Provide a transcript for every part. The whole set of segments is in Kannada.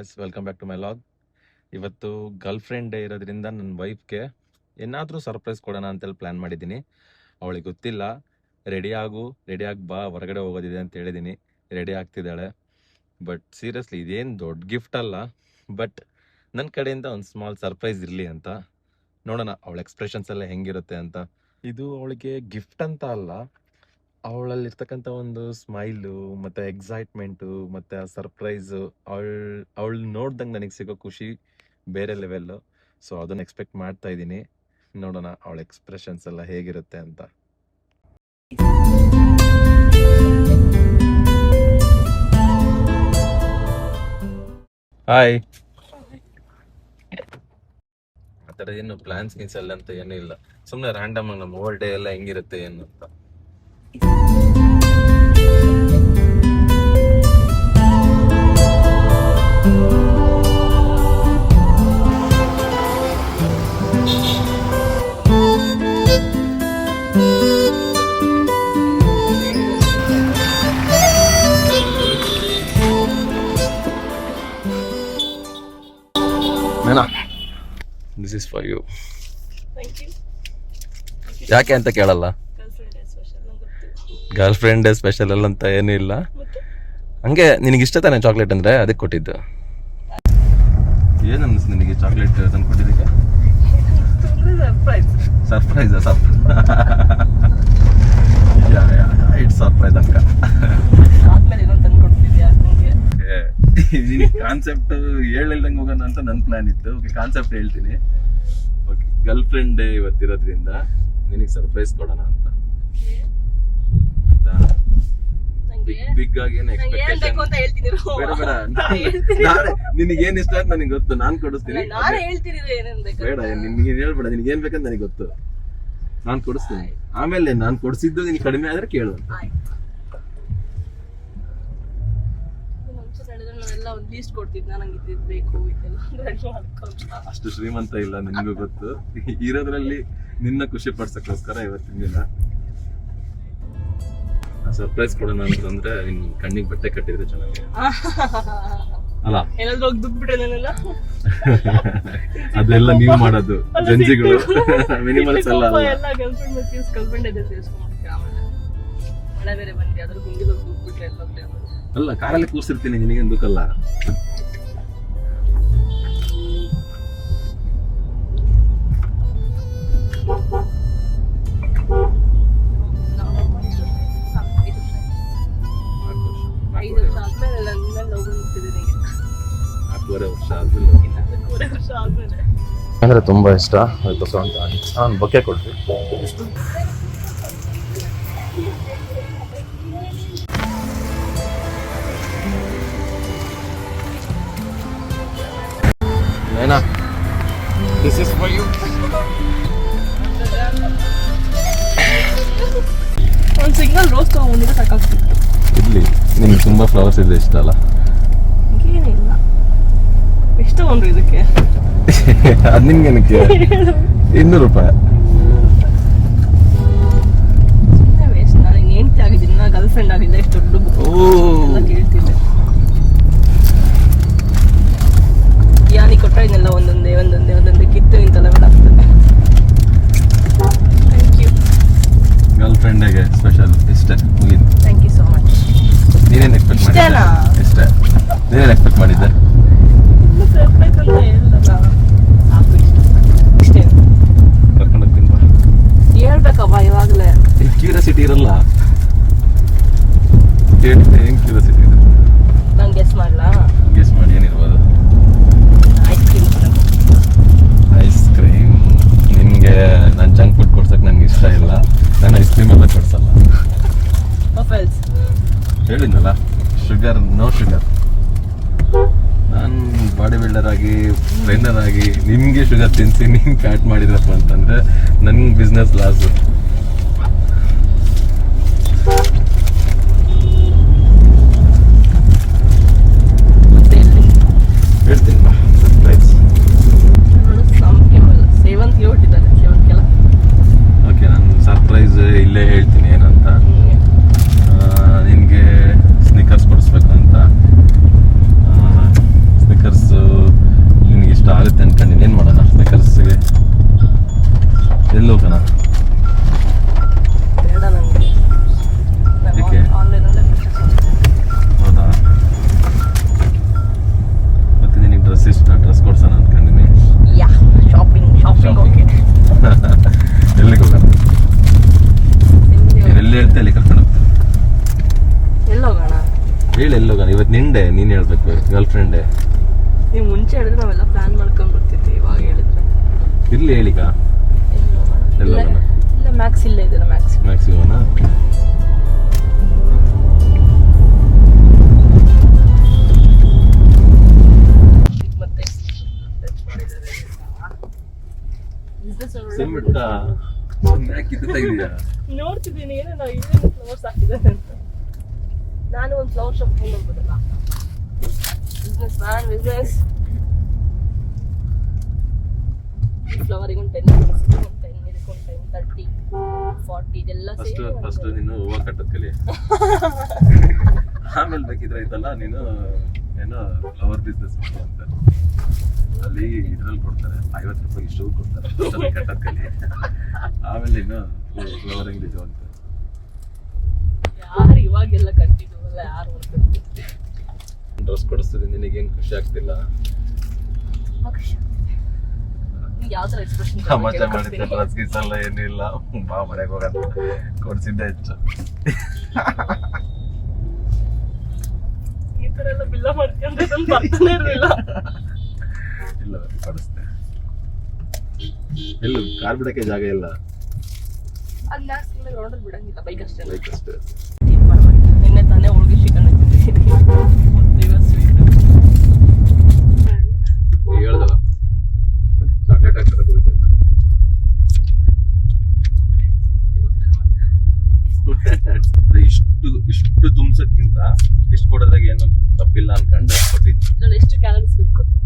Guys, welcome back to my log. ಇವತ್ತು ಗರ್ಲ್ ಫ್ರೆಂಡ್ ಡೇ ಇರೋದ್ರಿಂದ ನನ್ನ ವೈಫ್ಗೆ ಏನಾದರೂ ಸರ್ಪ್ರೈಸ್ ಕೊಡೋಣ ಅಂತೇಳಿ ಪ್ಲ್ಯಾನ್ ಮಾಡಿದ್ದೀನಿ. ಅವಳಿಗೆ ಗೊತ್ತಿಲ್ಲ. ರೆಡಿ ಆಗಿ ಬಾ, ಹೊರಗಡೆ ಹೋಗೋದಿದೆ ಅಂತ ಹೇಳಿದ್ದೀನಿ. ರೆಡಿ ಆಗ್ತಿದ್ದಾಳೆ. ಬಟ್ ಸೀರಿಯಸ್ಲಿ ಇದೇನು ದೊಡ್ಡ ಗಿಫ್ಟ್ ಅಲ್ಲ, ಬಟ್ ನನ್ನ ಕಡೆಯಿಂದ ಒಂದು ಸ್ಮಾಲ್ ಸರ್ಪ್ರೈಸ್ ಇರಲಿ ಅಂತ. ನೋಡೋಣ ಅವಳ ಎಕ್ಸ್ಪ್ರೆಷನ್ಸ್ ಎಲ್ಲ ಹೆಂಗಿರುತ್ತೆ ಅಂತ. ಇದು ಅವಳಿಗೆ ಗಿಫ್ಟ್ ಅಂತ ಅಲ್ಲ, ಅವಳಲ್ಲಿರ್ತಕ್ಕಂಥ ಒಂದು ಸ್ಮೈಲು ಮತ್ತು ಎಕ್ಸೈಟ್ಮೆಂಟು ಮತ್ತು ಆ ಸರ್ಪ್ರೈಸು ಅವಳು ನೋಡ್ದಂಗೆ ನನಗೆ ಸಿಗೋ ಖುಷಿ ಬೇರೆ ಲೆವೆಲ್ಲು. ಸೊ ಅದನ್ನು ಎಕ್ಸ್ಪೆಕ್ಟ್ ಮಾಡ್ತಾ ಇದ್ದೀನಿ. ನೋಡೋಣ ಅವಳ ಎಕ್ಸ್ಪ್ರೆಷನ್ಸ್ ಎಲ್ಲ ಹೇಗಿರುತ್ತೆ ಅಂತ. ಹಾಯ್. ಆ ಥರ ಏನು ಪ್ಲಾನ್ಸ್ ಗೀನ್ಸ್ ಎಲ್ಲ ಅಂತ ಏನೂ ಇಲ್ಲ. ಸುಮ್ಮನೆ ರ್ಯಾಂಡಮ್ ಆಗಿ ನಮ್ಮ ಓವರ್ ಡೇ ಎಲ್ಲ ಹೆಂಗಿರುತ್ತೆ ಏನು ಅಂತ. This is for you. ಯಾಕೆ ಅಂತ ಕೇಳಲ್ಲ. ಗರ್ಲ್ ಫ್ರೆಂಡ್ ಡೇ ಸ್ಪೆಷಲ್ ಅಲ್ಲ ಅಂತ ಏನೂ ಇಲ್ಲ. ಹಂಗೆ ನಿನಗೆ ಇಷ್ಟ ತಾನೆ ಚಾಕ್ಲೇಟ್ ಅಂದರೆ, ಅದಕ್ಕೆ ಕೊಟ್ಟಿದ್ದು. ಏನು ಅನ್ನಿಸ್ತು ನಿನಗೆ ಚಾಕ್ಲೇಟ್ ತಂದು ಕೊಟ್ಟಿದ್ದಕ್ಕೆ? ಸರ್ಪ್ರೈಸ್ ಇಟ್ಸ್ ಸರ್ಪ್ರೈಸ್ ಅಕ್ಕ. ಕಾನ್ಸೆಪ್ಟ್ ಹೇಳ್ದಂಗೆ ಹೋಗೋಣ ಅಂತ ನನ್ನ ಪ್ಲಾನ್ ಇತ್ತು. ಓಕೆ, ಕಾನ್ಸೆಪ್ಟ್ ಹೇಳ್ತೀನಿ. ಓಕೆ, ಗರ್ಲ್ ಫ್ರೆಂಡ್ ಡೇ ಇವತ್ತಿರೋದ್ರಿಂದ ನಿನಗೆ ಸರ್ಪ್ರೈಸ್ ಕೊಡೋಣ ಅಂತ. ಬಿಗ್ ಆಗಿ ಏನು ಎಕ್ಸ್ಪೆಕ್ಟೇಷನ್ ಬೇಡ. ನಿನಗೇನ್ ಇಷ್ಟ ಅಂತ ನನಗೆ ಗೊತ್ತು, ನಾನು ಕೊಡಿಸ್ತೀನಿ. ಬೇಡ, ನಿನ್ಗೆ ಹೇಳ್ಬೇಡ. ನಿನಗೆ ಏನ್ ಬೇಕಂತ ನನಗೆ ಗೊತ್ತು, ನಾನು ಕೊಡಿಸ್ತೀನಿ. ಆಮೇಲೆ ನಾನು ಕೊಡಿಸಿದ್ದು ನಿನಗೆ ಕಡಿಮೆ ಆದ್ರೆ ಕೇಳು. ಅಷ್ಟು ಶ್ರೀಮಂತ ಇಲ್ಲ, ನಿನ್ಗೂ ಗೊತ್ತು. ಇರೋದ್ರಲ್ಲಿ ನಿನ್ನ ಖುಷಿ ಪಡ್ಸಕ್ಕೋಸ್ಕರ ಇವತ್ತಿನ ದಿನ ಸರ್ಪ್ರೈಸ್ ಕೊಡೋಣ ಅಂತಂದ್ರೆ ನಿನ್ ಕಣ್ಣಿಗೆ ಬಟ್ಟೆ ಕಟ್ಟಿದ್ರೆ ಚೆನ್ನಾಗಿ ಅಲ್ಲ? ಅದೆಲ್ಲ ನೀವು ಮಾಡೋದು ಜಂಜಿಗಳು, ಮಿನಿಮಲ್ಸ್ ಅಲ್ಲ. ಅಲ್ಲ, ಕಾರಲ್ಲಿ ಕೂರ್ಸಿರ್ತೀನಿ, ನಿನಗೇನು ದುಃಖಲ್ಲ. ಅಂದ್ರೆ ತುಂಬಾ ಇಷ್ಟ. ನಾನು ಬೊಕ್ಕೆ ಕೊಡ್ತೀನಿ. Naina, this is for you. ಒಂದು ಸಿಂಗಲ್ ರೋಸ್ ತಗೊಂಡಿದ್ರೆ ಸಾಕಾಗ್ತಿತ್ತು. ಇರ್ಲಿ, ನಿಮ್ಗೆ ತುಂಬಾ ಫ್ಲವರ್ಸ್ ಇದೆ ಇಷ್ಟ ಅಲ್ಲ? ಏನಿಲ್ಲ, ಎಷ್ಟು ಒಂದು ಇದಕ್ಕೆ ಅದು ನಿಮ್ಗೆ ಏನಕ್ಕೆ? 200 ರೂಪಾಯಿ. ವೇಸ್ಟ್. ನಾನು ಹೆಂಡ್ತಿ ಆಗಿದ್ದೀನಿ, ನಾ ಗರ್ಲ್ ಫ್ರೆಂಡ್ ಆಗಿಲ್ಲ. ಎಷ್ಟು ದೊಡ್ಡ ಕೇಳ್ತಿದ್ದೆ. ಯಾನಿ ಕೊಟ್ಟರೆಲ್ಲ ಒಂದೊಂದೇ ಕಿತ್ತು ಇಂತೆಲ್ಲ ಬೇಡ ಆಗ್ತದೆ. Thank you. ಗರ್ಲ್ ಫ್ರೆಂಡಿಗೆ ಸ್ಪೆಷಲ್ ಇಷ್ಟೇ, ಮುಗಿದು. Thank you so much. ನೀನೇನು ಎಕ್ಸ್ಪೆಕ್ಟ್ ಮಾಡಿದ್ದೆ? ಇಷ್ಟೇ. ನೀನೇನು ಎಕ್ಸ್ಪೆಕ್ಟ್ ಮಾಡಿದ್ದೆ? ಸರ್ಪ್ರೈಸ್ ಅಂತ ಹೇಳಿಲ್ಲ. ಇಷ್ಟೇ. ಕರ್ಕೊಂಡು ಹೋಗ್ತೀನಿ ಬಾ. ಹೇಳ್ಬೇಕಪ್ಪ ಇವಾಗಲೇ. ಕ್ಯೂರಿಯಾಸಿಟಿ ಇರಲ್ಲ. ಏನು ಕ್ಯೂರಿಯಾಸಿಟಿ ಇದೆ? ನಾನು ಗೆಸ್ ಮಾಡಲಾ? ಗೆಸ್ ಮಾಡಿ. ಏನಿರ್ಬೋದು? Ice cream. ನಿನಗೆ ನಾನು ಜಂಕ್ ಫುಡ್ ಕೊಡ್ಸಕ್ಕೆ ನನಗೆ ಇಷ್ಟ ಇಲ್ಲ. ನಾನು ಐಸ್ ಕ್ರೀಮ್ ಎಲ್ಲ ಕೊಡ್ಸಲ್ಲ. ಹೇಳಿದ್ನಲ್ಲ, ಶುಗರ್, ನೋ ಶುಗರ್. ನಾನು ಬಾಡಿ ಬಿಲ್ಡರ್ ಆಗಿ, ಟ್ರೈನರ್ ಆಗಿ ನಿಮಗೆ ಶುಗರ್ ತಿನ್ನಿಸಿ ನೀನು ಫ್ಯಾಟ್ ಮಾಡಿದ್ರಪ್ಪ ಅಂತಂದರೆ ನನ್ನ ಬಿಸ್ನೆಸ್ ಲಾಸು. ಹೇಳ್ತೀನಿ ಬಾ, ಸರ್ಪ್ರೈಸ್. ಓಕೆ, ನಾನು ಸರ್ಪ್ರೈಸ್ ಇಲ್ಲೇ ಹೇಳ್ತೀನಿ ಏನಂತ. ನಿನಗೆ ಸ್ನಿಕರ್ಸ್ ಕೊಡಿಸ್ಬೇಕು ಅಂತ. ಸ್ನಿಕರ್ಸ್ ನಿಂಡೆ ನೀನ್ ಹೇಳ್ಬೇಕು ಗರ್ಲ್ ಫ್ರೆಂಡೇ. ನೀವು ಮುಂಚೆ ಹೇಳಿದ್ರೆ ನಾವೆಲ್ಲ ಪ್ಲಾನ್ ಮಾಡ್ಕೊಂಡ್ ಬರ್ತಿದ್ವಿ, ಇವಾಗ ಹೇಳಿದ್ರೆ ಇರ್ಲಿ ಹೇಳಿಕ ಇಲ್ಲ ಮ್ಯಾಕ್ಸ್ ಇಲ್ಲೇ ಇದೆ ಮ್ಯಾಕ್ಸಿಮನ. ಮತ್ತೆ ನೋಡ್ತಿದ್ದೀನಿ ಏನೇನೋ ಫ್ಲವರ್ಸ್ ಹಾಕಿದ್ದಾರೆ ಅಂತ. ನಾನು ಒಂದು ಫ್ಲವರ್ ಶಾಪ್ ಹೋಗ್ಬೋದಲ್ಲ. ಬಿಸ್ನೆಸ್ ಈ ಫ್ಲವರಿಗೆ ಒಂದು 10 ಮಿನಿಟ್ಸ್, ಒಂದು 10 ಮಿನಿಟ್ಸ್, ಒಂದು 10, 30, 40 ಇದೆಲ್ಲ ಫಸ್ಟ್ ನೀನು ಹೂವು ಕಟ್ಟೋದ್ ಕಲಿ. ಆಮೇಲೆ ಬೇಕಿದ್ರೆ ಐತಲ್ಲ ನೀನು ಏನೋ ಫ್ಲವರ್ ಬಿಸ್ನೆಸ್ ಅಂತ ಅಲ್ಲಿ ಇದ್ರಲ್ಲಿ ಕೊಡ್ತಾರೆ, 50 ರೂಪಾಯಿ ಶೂ ಕೊಡ್ತಾರೆ, ಕಟ್ಟೋದ್ ಕಲಿ. ಆಮೇಲೆ ನೀನು ಫ್ಲವರ್ ಅಂಗಡಿ ಅಂತ. ಯಾರು ಇವಾಗೆಲ್ಲ ಕಟ್ಟಿದ್ವಲ್ಲ, ಯಾರು ಡ್ರೆಸ್ ಕೊಡಿಸ್ತಿದೆ, ನಿನಗೇನು ಖುಷಿ ಆಗ್ತಿಲ್ಲ? ಯಾವ ತರ ಎಕ್ಸ್ಪ್ರೆಷನ್ ತಮಾಷೆ ಮಾಡಿದ್ದೆ. ಡ್ರೆಸ್ ಗೀಸ್ ಎಲ್ಲ ಏನಿಲ್ಲ, ಬಾ ಮನೆಗೆ ಹೋಗೋದು ಕೊಡ್ಸಿದ್ದೆ ಹೆಚ್ಚು. ಈ ತರ ಎಲ್ಲ ಬಿಲ್ಲ ಮಾಡ್ಕೊಂಡ್ರೆ ನಾನು ಬರ್ತಾನೆ ಇರಲಿಲ್ಲ. ಇಲ್ಲ ಕೊಡಿಸ್ತೆ. ಎಲ್ಲೂ ಕಾರ್ ಬಿಡಕ್ಕೆ ಜಾಗ ಇಲ್ಲ. ಅದು ನ್ಯಾಕ್ಸ್ ರೋಡಲ್ಲಿ ಬಿಡಂಗಿಲ್ಲ, ಬೈಕ್ ಅಷ್ಟೇ. ಅಷ್ಟೇ. ನಿನ್ನೆ ತಾನೇ ಹೋಳಿಗೆ ಚಿಕನ್ ಹಾಕಿದ್ದೀನಿ. ಹೇಳ್ದಲ್ಲ ಚಾಕ್ಲೇಟ್ ಹಾಕ್ತಾರೆ ಹೋಗ್ತಿದ್ದ. ಇಷ್ಟು ತುಂಬ್ಸಕ್ಕಿಂತ ಇಷ್ಟು ಕೊಡೋದ್ರಾಗ ಏನು ತಪ್ಪಿಲ್ಲ ಅನ್ಕೊಂಡು ಕೊಟ್ಟಿದ್ದೆ. ಇದ್ರಲ್ಲಿ ಎಷ್ಟು ಕ್ಯಾಲರೀಸ್ ಗೊತ್ತಾ?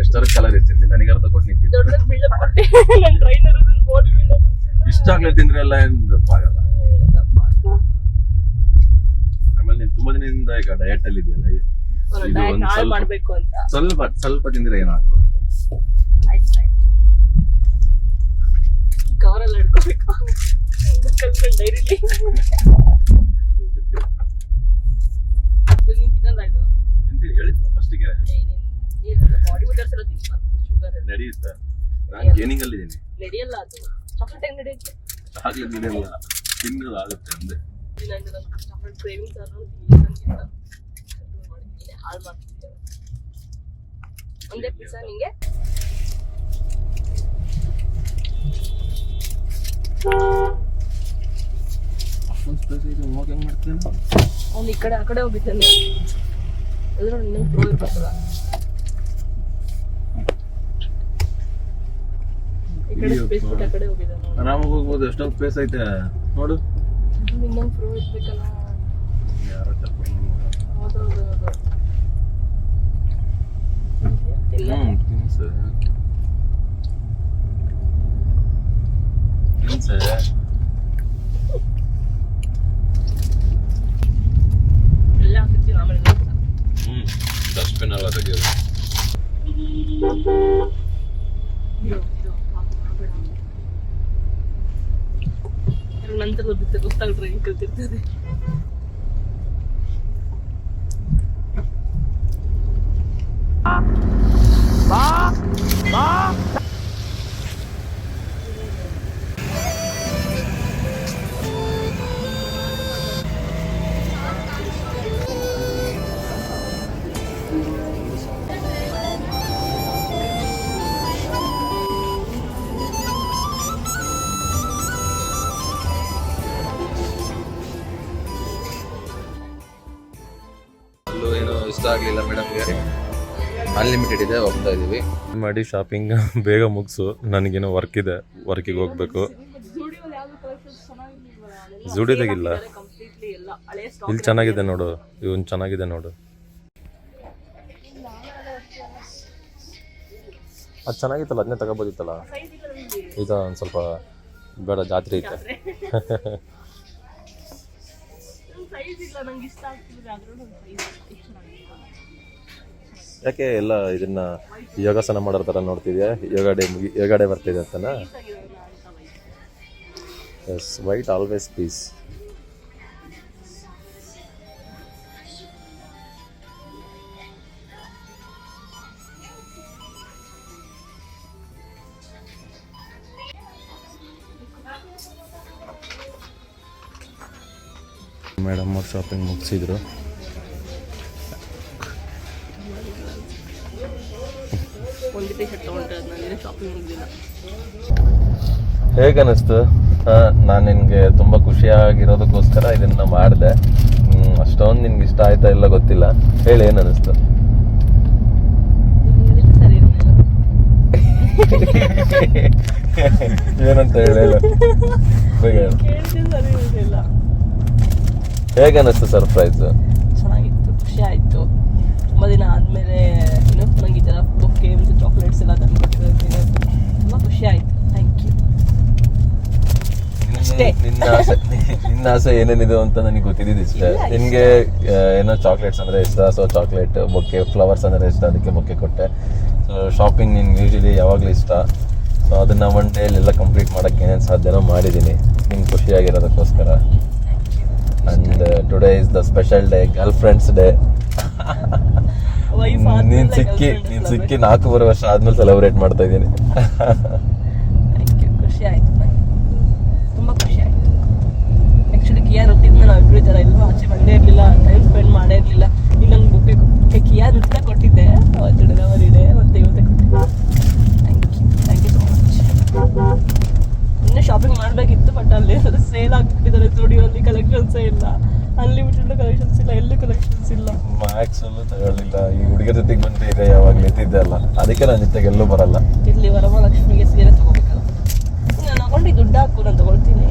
ಎಷ್ಟಾರು ಕಲರ್ ಇರ್ತಿರ್ಲಿ, ನನಗೆ ಅರ್ಧ ಕೊಟ್ಟು ನಿಂತಿದ್ದೆ. ದೊಡ್ಡದಾಗಿ ಬಿಲ್ಡಪ್ ಕೊಟ್ಟೆ. ನನ್ನ ಟ್ರೈನರ್ ಬಾಡಿ ಬಿಲ್ಡರ್ ಇಷ್ಟು ಚಾಕ್ಲೇಟ್ ತಿಂದ್ರೆ ಎಲ್ಲ ಏನು ದಪ್ಪ ಆಗಲ್ಲ. ಆಮೇಲೆ ನೀನು ತುಂಬಾ ದಿನದಿಂದ ಈಗ ಡಯಟ್ ಅಲ್ಲಿ ಇದೆಯಲ್ಲ, ಇದು ಒಂದು ಮಾಡ್ಬೇಕು ಅಂತ ಸ್ವಲ್ಪ ತಿಂದ್ರೆ ಏನಾಗ್ಬೋದು. ಕವರೆಲ್ಲ ಹಿಡ್ಕೋಬೇಕು ಡೈರಿಲಿ. ನೀನ್ ತಿನ್ನೋದಾಯ್ತು? ತಿಂತೀನಿ ಹೇಳಿದ್ನ ಫಸ್ಟಿಗೆ. ಬಾಡಿ ಬಿಲ್ಡರ್ಸ್ ಎಲ್ಲ ತಿನ್ಬಾರ್ದು, ಶುಗರ್ ನಡೆಯುತ್ತೆ. ನಾನು ಗೇನಿಂಗ್ ಅಲ್ಲಿ ಇದ್ದೀನಿ. ನಡೆಯಲ್ಲ ಅದು. ಚಾಕ್ಲೇಟ್ ಹೆಂಗ್ ನಡೆಯುತ್ತೆ? ಚಾಕ್ಲೇಟ್ ನಡೆಯಲ್ಲ, ತಿನ್ನೋದಾಗುತ್ತೆ ಅಂದೆ. ಚಾಕ್ಲೇಟ್ ಕ್ರೇವಿಂಗ್ಸ್ ಹಾಳು ಮಾಡ್ತಿದ್ದೇವೆ. ಒಂದೇ ಪಿಜ್ಜಾ ನಿಂಗೆ? ಅವ್ನು ಈ ಕಡೆ ಆ ಕಡೆ ಹೋಗಿದ್ದಾನೆ. ಎಲ್ಲರೂ ನಿನ್ನ ಪ್ರೋ ಇರ್ಬೇಕಲ್ಲ. ಈ ಕಡೆ ಸ್ಪೇಸ್ ಬಿಟ್ಟು ಆ ಕಡೆ ಹೋಗಿದ್ದಾನೆ. ಆರಾಮಾಗಿ ಹೋಗ್ಬೋದು, ಎಷ್ಟೊಂದು ಸ್ಪೇಸ್ ಐತೆ ನೋಡು. ನಿನ್ನಂಗೆ ಪ್ರೋ ಇರ್ಬೇಕಲ್ಲ. ಯಾರೋ ಕರ್ಕೊಂಡು ಹೌದೌದು. ಎಲ್ಲ ಹಾಕಿರ್ತೀನಿ ಆಮೇಲೆ. ಡಸ್ಟ್ಬಿನ್ ಎಲ್ಲ ತೆಗೆಯೋದು. ನಂತರ ಗೊತ್ತಾಗ್ರೆ ಹೆಂಗ್ ಕಲ್ತಿರ್ತದೆ. ಏನೋ ಇಷ್ಟ ಆಗಲಿಲ್ಲ ಮೇಡಮ್ಗೆ. ಅನ್ಲಿಮಿಟೆಡ್ ಇದೆ, ಹೋಗ್ತಾ ಇದೀವಿ. ಮಾಡಿ ಶಾಪಿಂಗ್ ಬೇಗ ಮುಗಿಸು, ನನಗೇನೋ ವರ್ಕ್ ಇದೆ, ವರ್ಕಿಗೆ ಹೋಗ್ಬೇಕು. ಜುಡಿದಾಗಿಲ್ಲ, ಇಲ್ಲಿ ಚೆನ್ನಾಗಿದೆ ನೋಡು, ಇವನ್ ಚೆನ್ನಾಗಿದೆ ನೋಡು. ಅದು ಚೆನ್ನಾಗಿತ್ತಲ್ಲ, ಅದನ್ನೇ ತಗೋಬೋದಿತ್ತಲ್ಲ. ಈಗ ಒಂದು ಸ್ವಲ್ಪ ಬೇಡ, ಜಾತ್ರೆ ಐತೆ. ಯಾಕೆ ಎಲ್ಲ ಇದನ್ನ ಯೋಗಾಸನ ಮಾಡೋರ ಥರ ನೋಡ್ತಿದ್ಯಾ? ಯೋಗ ಡೇ ಬರ್ತಿದೆ ಅಂತನ? Yes, white always peace. Madam ಅವ್ರು ಶಾಪಿಂಗ್ ಮುಗಿಸಿದ್ರು. ಒಂದು ಟೀ ಶರ್ಟ್ ತೊಗೊಂಡ್ರೆ ಅದು ನಾನು ಶಾಪಿಂಗ್ ಮುಗಿದಿಲ್ಲ. ಹೇಗೆ ಅನ್ನಿಸ್ತು? ನಾನು ನಿನಗೆ ತುಂಬ ಖುಷಿಯಾಗಿರೋದಕ್ಕೋಸ್ಕರ ಇದನ್ನು ಮಾಡಿದೆ. ಅಷ್ಟೊಂದು ನಿನ್ಗೆ ಇಷ್ಟ ಆಯ್ತಾ ಇಲ್ಲ ಗೊತ್ತಿಲ್ಲ, ಹೇಳಿ ಏನು ಅನ್ನಿಸ್ತು? ಸರಿ ಇರಲಿಲ್ಲ. ಏನಂತ ಹೇಳಿ ಕೇಳಿದ್ರೆ ಸರಿ ಇರಲಿಲ್ಲ. ಹೇಗೆ ಅನ್ನಿಸ್ತು ಸರ್ಪ್ರೈಸ್? ಚೆನ್ನಾಗಿತ್ತು, ಖುಷಿ ಆಯಿತು. ತುಂಬ ದಿನ ಆದಮೇಲೆ ನಂಗೆ ಈ ಥರ ಬೊಕ್ಕೆ ಮತ್ತು ಚಾಕ್ಲೇಟ್ಸ್ ಎಲ್ಲ ತಂದು ಕೊಟ್ಟಿರೋದು ತುಂಬ ಖುಷಿ ಆಯಿತು. Thank you. ನಿನ್ನ ಆಸೆ ಏನೇನಿದೆ ಅಂತ ನನಗೆ ಗೊತ್ತಿದ್ದು ಇಷ್ಟ. ನಿನ್ಗೆ ಏನೋ ಚಾಕ್ಲೇಟ್ಸ್ ಅಂದ್ರೆ ಇಷ್ಟ, ಸೊ ಚಾಕ್ಲೇಟ್ ಬೊಕ್ಕೆ, ಫ್ಲವರ್ಸ್ ಅಂದ್ರೆ ಇಷ್ಟ, ಅದಕ್ಕೆ ಬೊಕ್ಕೆ ಕೊಟ್ಟೆ. ಸೊ ಶಾಪಿಂಗ್ ನಿನ್ಗೆ ಯೂಶಲಿ ಯಾವಾಗಲೂ ಇಷ್ಟ. ಸೊ ಅದನ್ನ ಒನ್ ಡೇಲೆಲ್ಲ ಕಂಪ್ಲೀಟ್ ಮಾಡೋಕ್ಕೆ ಏನೇನು ಸಾಧ್ಯನೋ ಮಾಡಿದ್ದೀನಿ ನಿಮ್ಗೆ ಖುಷಿಯಾಗಿರೋದಕ್ಕೋಸ್ಕರ. And today is the special day, girl friends day. ನೀನ್ ಸಿಕ್ಕಿ 4 ವರ್ಷ ಆದ್ಮೇಲೆ ಸೆಲೆಬ್ರೇಟ್ ಮಾಡ್ತಾ ಇದ್ದೀನಿ. ಖುಷಿ ಆಯ್ತು, ತುಂಬ ಖುಷಿ ಆಯಿತು. ಆ್ಯಕ್ಚುಲಿ ಕಿಯಾ ರೊಟ್ಟಿದ್ಮೇಲೆ ನಾವು ಇಬ್ಬರು ಥರ ಇಲ್ವಾ, ಆಚೆ ಬಂದೇ ಇರಲಿಲ್ಲ, ಟೈಮ್ ಸ್ಪೆಂಡ್ ಮಾಡೇ ಇರಲಿಲ್ಲ. ಇನ್ನೊಂದು ಬುಕ್ಕೆ ಕಿಯಾ ರೊಟ್ಟಿನ ಕೊಟ್ಟಿದ್ದೆ ಅವತ್ತು ಡೆಲಿವರಿ ಡೇ, ಮತ್ತು ಇವತ್ತೇ ಕೊಟ್ಟಿದ್ದೆ. Thank you so much. ಇನ್ನೂ ಶಾಪಿಂಗ್ ಮಾಡಬೇಕಿತ್ತು, ಬಟ್ ಅಲ್ಲಿ ಸೇಲ್ ಆಗಿಬಿಟ್ಟಿದ್ದಾರೆ ಸ್ಟುಡಿಯೋಲ್ಲಿ. ಕಲೆಕ್ಷನ್ಸೇ ಇಲ್ಲ, ಅನ್ಲಿಮಿಟೆಡ್ ಕಲೆಕ್ಷನ್ಸ್ ಇಲ್ಲ, ಎಲ್ಲೂ ಕಲೆಕ್ಷನ್ಸ್ ಇಲ್ಲ. ಮ್ಯಾಕ್ಸ್ ಅಲ್ಲೂ ತಗೊಳ್ಳಿಲ್ಲ. ಈ ಹುಡುಗರ ಜೊತೆಗೆ ಬಂದು ಈಗ ಯಾವಾಗಲೂ ಎತ್ತಿದ್ದೆ ಅಲ್ಲ, ಅದಕ್ಕೆ ನನ್ನ ಜೊತೆಗೆ ಎಲ್ಲೂ ಬರಲ್ಲ. ಇಲ್ಲಿ ವರಮಹಾಲಕ್ಷ್ಮಿಗೆ ಸೀರೆ ತೊಗೋಬೇಕಲ್ಲ, ನಾನು ತಗೊಂಡು ದುಡ್ಡು ಹಾಕು, ನಾನು ತೊಗೊಳ್ತೀನಿ.